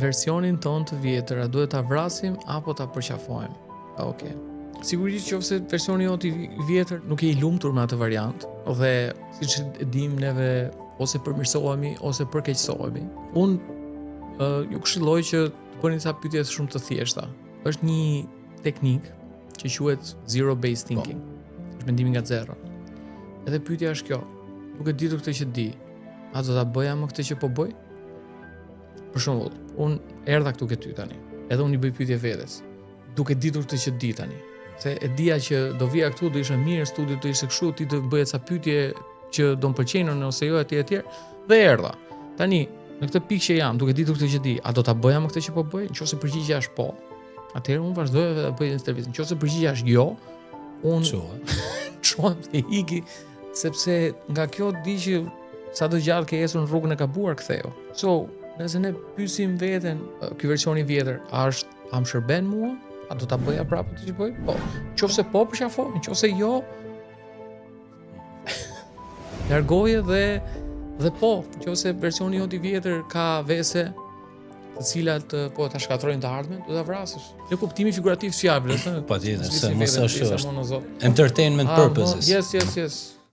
versionin ton të vjetër, a duhet ta vrasim apo ta përqafojmë? Okej. Sigurisht nëse versioni jot i vjetër nuk je i lumtur me atë variant dhe siç e dim neve ose përmirësohemi ose përkeqësohemi. Unë ju këshilloj që të bëni ca pyetje shumë të thjeshta. Është një teknikë që quhet zero based thinking. Është mendimi nga zero. Edhe pyetja është kjo. Duke ditur këtë që di, a do ta bëja më këtë që po bëj? Për shembull, unë erdha këtu ke ty tani. Edhe unë i bëj pyetje vetes. Duke ditur këtë që di tani. Se e dija që do vija këtu, do ishte mirë, studio do ishte kështu, ti do bëje ca pyetje që do më pëlqejnë ose jo etj etj. Dhe erdha. Tani, në këtë pikë që jam, duke ditur këtë që di, a do ta bëja më këtë që po bëj? Nëse përgjigjja është po, atëherë unë vazhdoj të bëj intervistë. Nëse përgjigjja është jo, unë çohem të iki, sepse nga kjo di që sado gjatë ke ecur në rrugën e gabuar ktheu. So, nëse ne pyesim veten, ky version i vjetër, a më shërben mua? A do ta bëja prapë këtë që bëj? Po. Nëse po, përqafoj, nëse jo, largoje dhe po, nëse versioni jot i vjetër ka vese të cilat po ta shkatrojnë të ardhmen, do ta vrasësh. Në kuptimin figurativ të fjalës, Patjetër, se mos është entertainment purposes. Yes.